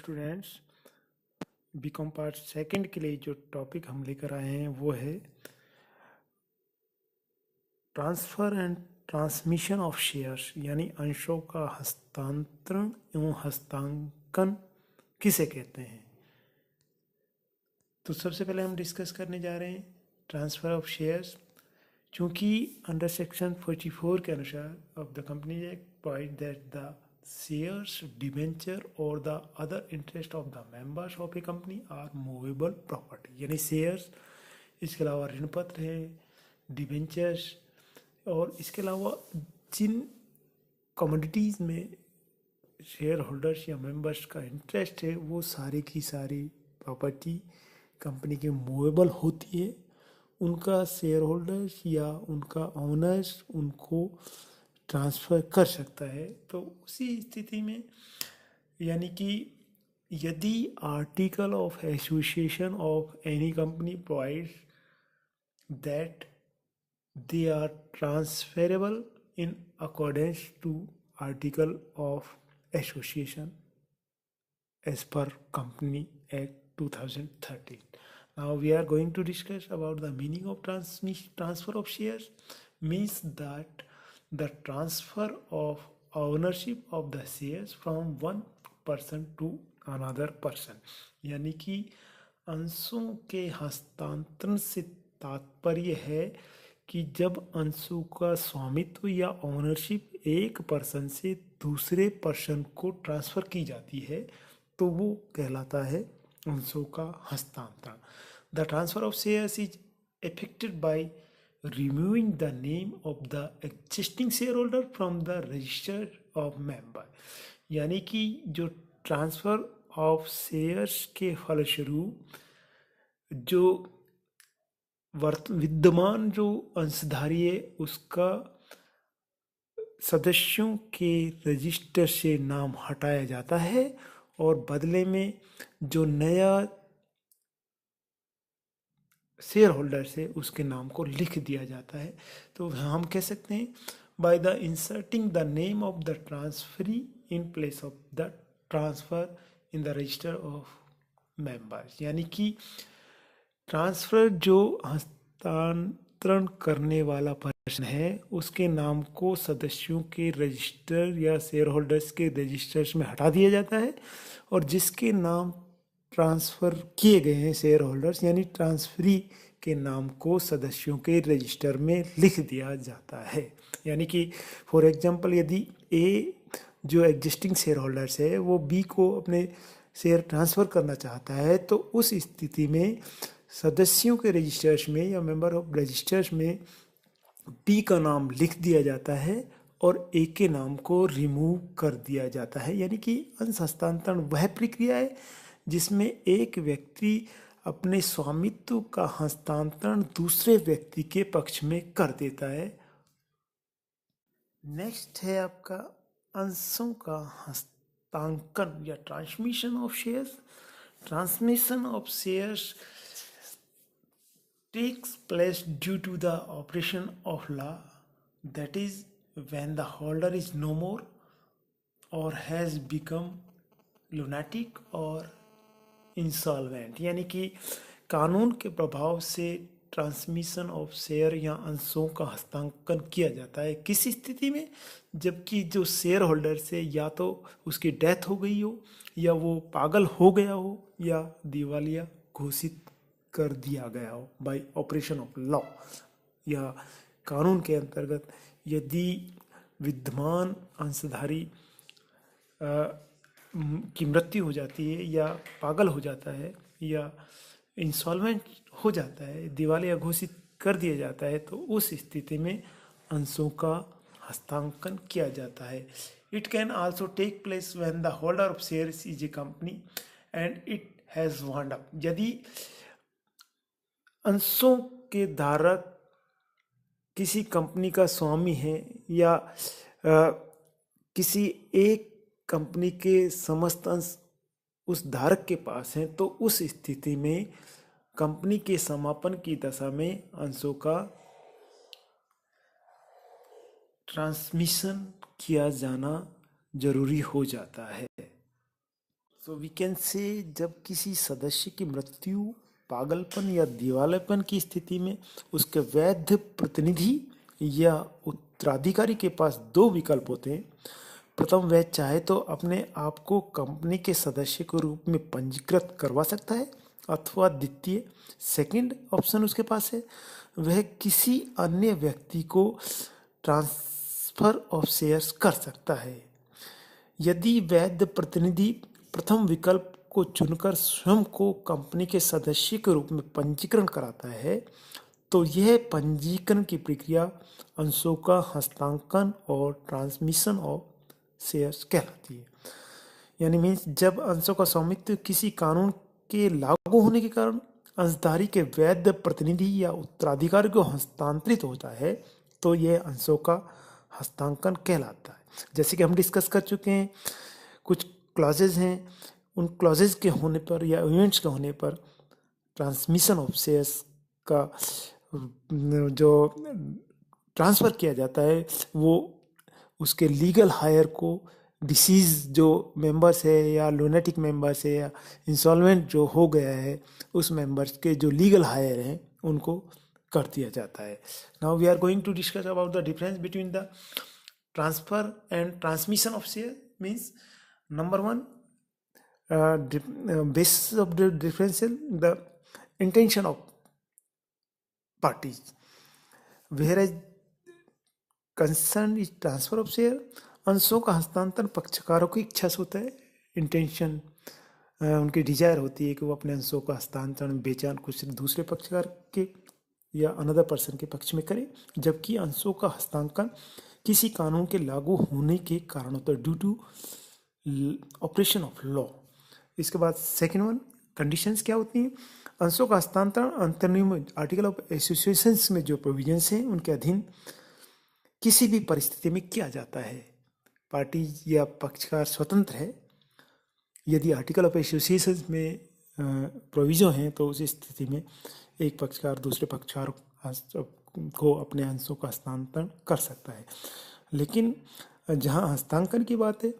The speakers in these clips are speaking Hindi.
स्टूडेंट्स, बीकॉम पार्ट सेकंड के लिए जो टॉपिक हम लेकर आए हैं वो है transfer and transmission of shares, यानी अंशों का हस्तांतरण एवं हस्तांकन किसे कहते हैं। तो सबसे पहले हम डिस्कस करने जा रहे हैं ट्रांसफ़र ऑफ शेयर्स। चूँकि अंडर सेक्शन 44 के अनुसार of the company act provide that the shares, debenture or the other interest of the members of a company are movable property, यानी शेयर्स, इसके अलावा ऋण पत्र है, डिबेंचर्स, और इसके अलावा जिन कमोडिटीज़ में शेयर होल्डर्स या मेंबर्स का इंटरेस्ट है वो सारी की सारी प्रॉपर्टी कंपनी के मूवेबल होती है। उनका शेयर होल्डर्स या उनका ओनर्स उनको ट्रांसफ़र कर सकता है। तो उसी स्थिति में यानी कि यदि article of association of any company provides that they are transferable in accordance to article of association as per Company Act 2013. Now we are going to discuss about the meaning of transfer of shares. Means that the transfer of ownership of the shares from one person to another person, यानी कि अंशों के हस्तांतरण से तात्पर्य है कि जब अंशों का स्वामित्व या ओनरशिप एक पर्सन से दूसरे पर्सन को ट्रांसफ़र की जाती है तो वो कहलाता है अंशों का हस्तांतरण। The transfer of shares is affected by removing the name of the existing share holder from the register of member, यानी कि जो ट्रांसफर ऑफ शेयर्स के फलस्वरूप जो विद्यमान जो अंशधारी है उसका सदस्यों के रजिस्टर से नाम हटाया जाता है और बदले में जो नया शेयर होल्डर से उसके नाम को लिख दिया जाता है। तो हम कह सकते हैं by the inserting the name of the transferee in place of the transfer in the register of members, यानी कि ट्रांसफर जो हस्तांतरण करने वाला पर्सन है उसके नाम को सदस्यों के रजिस्टर या शेयर होल्डर्स के रजिस्टर्स में हटा दिया जाता है और जिसके नाम ट्रांसफ़र किए गए हैं शेयर होल्डर्स यानी ट्रांसफरी के नाम को सदस्यों के रजिस्टर में लिख दिया जाता है। यानी कि फॉर एग्जांपल यदि ए जो एग्जिस्टिंग शेयर होल्डर्स है वो बी को अपने शेयर ट्रांसफ़र करना चाहता है तो उस स्थिति में सदस्यों के रजिस्टर्स में या मेंबर ऑफ रजिस्टर्स में बी का नाम लिख दिया जाता है और ए के नाम को रिमूव कर दिया जाता है। यानी कि अंश हस्तांतरण वह प्रक्रिया है जिसमें एक व्यक्ति अपने स्वामित्व का हस्तांतरण दूसरे व्यक्ति के पक्ष में कर देता है। नेक्स्ट है आपका अंशों का हस्तांकन या transmission of shares. Transmission of shares takes place due to the operation of law, that is when the holder is no more or has become lunatic or insolvent, यानी कि कानून के प्रभाव से ट्रांसमिशन ऑफ शेयर या अंशों का हस्तांकन किया जाता है किसी स्थिति में जबकि जो शेयर होल्डर से या तो उसकी डेथ हो गई हो या वो पागल हो गया हो या दिवालिया घोषित कर दिया गया हो बाय ऑपरेशन ऑफ लॉ या कानून के अंतर्गत। यदि विद्यमान अंशधारी की मृत्यु हो जाती है या पागल हो जाता है या इंसॉल्वेंट हो जाता है, दिवालिया घोषित कर दिया जाता है तो उस स्थिति में अंशों का हस्तांकन किया जाता है। It can also take place when the holder of shares is a company and it has wound up, यदि अंशों के धारक किसी कंपनी का स्वामी है या किसी एक कंपनी के समस्त अंश उस धारक के पास हैं तो उस स्थिति में कंपनी के समापन की दशा में अंशों का ट्रांसमिशन किया जाना जरूरी हो जाता है। सो वी कैन से जब किसी सदस्य की मृत्यु, पागलपन या दिवालियापन की स्थिति में उसके वैध प्रतिनिधि या उत्तराधिकारी के पास दो विकल्प होते हैं। प्रथम, वह चाहे तो अपने आप को कंपनी के सदस्य के रूप में पंजीकृत करवा सकता है, अथवा द्वितीय सेकंड ऑप्शन उसके पास है, वह किसी अन्य व्यक्ति को ट्रांसफर ऑफ शेयर्स कर सकता है। यदि वैध प्रतिनिधि प्रथम विकल्प को चुनकर स्वयं को कंपनी के सदस्य के रूप में पंजीकरण कराता है तो यह पंजीकरण की प्रक्रिया अंशों का हस्तांकन और ट्रांसमिशन ऑफ शेयर्स कहलाती है। यानी मीन्स जब अंशों का स्वामित्व किसी कानून के लागू होने के कारण अंशधारी के वैध प्रतिनिधि या उत्तराधिकारी को हस्तांतरित होता है तो यह अंशों का हस्तांकन कहलाता है। जैसे कि हम डिस्कस कर चुके हैं, कुछ क्लॉजेज हैं, उन क्लॉजेज के होने पर या इवेंट्स के होने पर ट्रांसमिशन ऑफ शेयर्स का जो ट्रांसफ़र किया जाता है वो उसके लीगल हायर को डिसीज जो मेंबर्स है या लूनेटिक मेंबर्स है या इंसॉल्वेंट जो हो गया है उस मेंबर्स के जो लीगल हायर हैं उनको कर दिया जाता है। Now we are going to discuss about the difference between the transfer and transmission of share. Means number one, basis of the differential, the intention of parties, whereas concern is transfer of share, अंशों का हस्तांतरण पक्षकारों की इच्छा से होता है, इंटेंशन उनकी डिजायर होती है कि वो अपने अंशों का हस्तांतरण बेचान कुछ दूसरे पक्षकार के या अनदर पर्सन के पक्ष में करें, जबकि अंशों का हस्तांतरण किसी कानून के लागू होने के कारण होता है, due to operation of law. इसके बाद सेकेंड वन, कंडीशंस क्या होती हैं? अंशों का हस्तांतरण अंतर्नियम आर्टिकल ऑफ एसोसिएशंस में जो प्रोविजंस हैं उनके अधीन किसी भी परिस्थिति में किया जाता है। पार्टी या पक्षकार स्वतंत्र है। यदि आर्टिकल ऑफ एसोसिएशंस में प्रोविजन है तो उस स्थिति में एक पक्षकार दूसरे पक्षकार को अपने अंशों का हस्तांतरण कर सकता है। लेकिन जहां हस्तांतरण की बात है,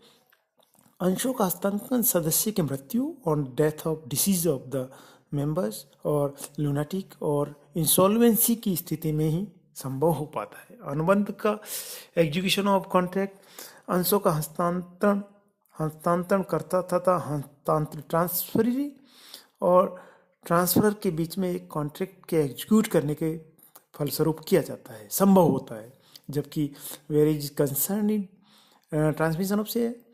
अंशों का हस्तांतरण सदस्य की मृत्यु और death of disease of the members और लूनाटिक और इंसॉल्वेंसी की स्थिति में ही संभव हो पाता है। अनुबंध का एग्जीक्यूशन ऑफ कॉन्ट्रैक्ट, अंशों का हस्तांतरण करता तथा हस्तांतरण ट्रांसफरी और ट्रांसफर के बीच में एक कॉन्ट्रैक्ट के एग्जीक्यूट करने के फलस्वरूप किया जाता है, संभव होता है। जबकि where is concern in transmission of share,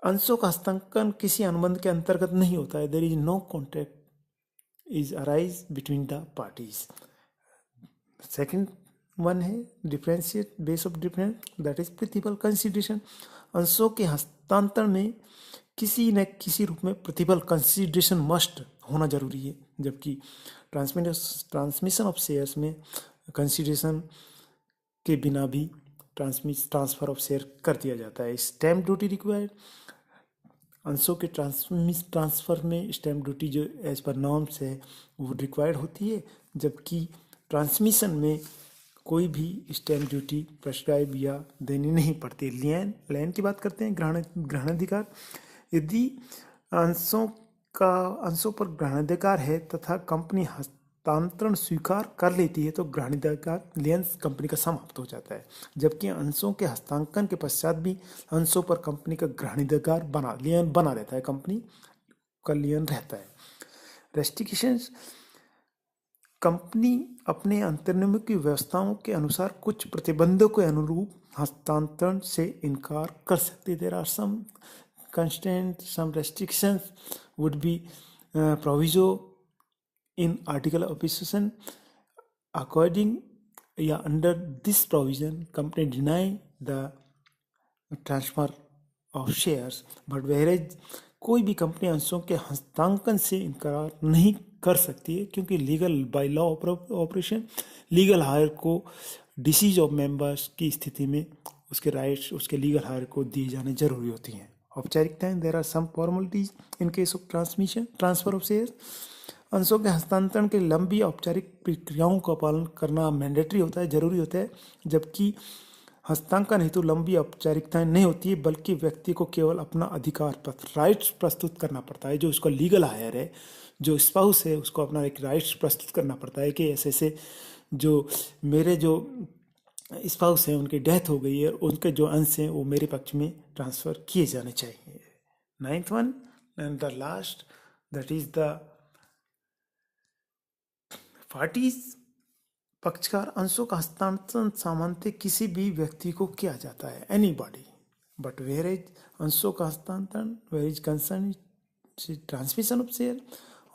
अंशों का हस्तांतरण किसी अनुबंध के अंतर्गत नहीं होता है। There is no contract is arise between the parties. Second one है differentiate base of difference, that is principle consideration. अंशों के हस्तांतरण में किसी न किसी रूप में प्रिंसिपल कंसिडरेशन मस्ट होना जरूरी है, जबकि ट्रांसमिशन ऑफ शेयर्स में कंसिडरेशन के बिना भी ट्रांसफर ऑफ शेयर कर दिया जाता है। स्टैम्प ड्यूटी रिक्वायर्ड, अंशों के ट्रांसफर में स्टैम्प ड्यूटी जो एज पर नॉर्म्स है वो रिक्वायर्ड होती है, जबकि ट्रांसमिशन में कोई भी स्टैम्प ड्यूटी प्रेस्क्राइब या देनी नहीं पड़ती। लैन की बात करते हैं, ग्रहणाधिकार। यदि अंशों पर ग्रहणाधिकार है तथा कंपनी हस्तांतरण स्वीकार कर लेती है तो ग्रहणाधिकार लियन कंपनी का समाप्त हो जाता है, जबकि अंशों के हस्तांतरण के पश्चात भी अंशों पर कंपनी का ग्रहणाधिकार बना रहता है, कंपनी का लियन रहता है। रेस्ट्रिक्शंस, कंपनी अपने अंतर्नियम की व्यवस्थाओं के अनुसार कुछ प्रतिबंधों के अनुरूप हस्तांतरण से इनकार कर सकती है। There are some constraint, some restrictions would be proviso in article of association. According under this provision, company deny the transfer of shares, but whereas कोई भी कंपनी अंशों के हस्तांतरण से इनकार नहीं कर सकती है, क्योंकि legal by law operation legal higher को डिसीज ऑफ मेंबर्स की स्थिति में उसके राइट्स उसके लीगल हायर को दिए जाने जरूरी होती हैं। औपचारिकताएं, there are some formalities in case of transfer of share. अंशों के हस्तांतरण के लंबी औपचारिक प्रक्रियाओं का पालन करना मैंडेटरी होता है, जरूरी होता है, जबकि हस्तांकन हेतु लंबी औपचारिकताएं नहीं होती है, बल्कि व्यक्ति को केवल अपना अधिकार पत्र राइट्स प्रस्तुत करना पड़ता है। जो उसका लीगल हायर है, जो स्पाउस है, उसको अपना एक राइट्स प्रस्तुत करना पड़ता है कि ऐसे ऐसे जो मेरे जो स्पाउस हैं उनकी डेथ हो गई है, उनके जो अंश हैं वो मेरे पक्ष में ट्रांसफ़र किए जाने चाहिए। 9th one and the last, that is the parties. पक्षकार अंशों का हस्तांतरण सामान्यतः किसी भी व्यक्ति को किया जाता है, anybody, but where is अंशों का हस्तांतरण, where is concern transmission of share,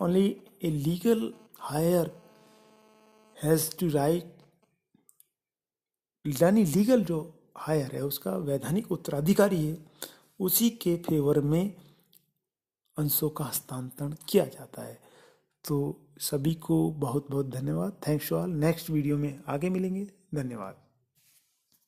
only a legal heir has to right, यानी लीगल जो हायर है उसका वैधानिक उत्तराधिकारी है, उसी के फेवर में अंशों का हस्तांतरण किया जाता है। तो सभी को बहुत बहुत धन्यवाद। Thanks all. नेक्स्ट वीडियो में आगे मिलेंगे। धन्यवाद।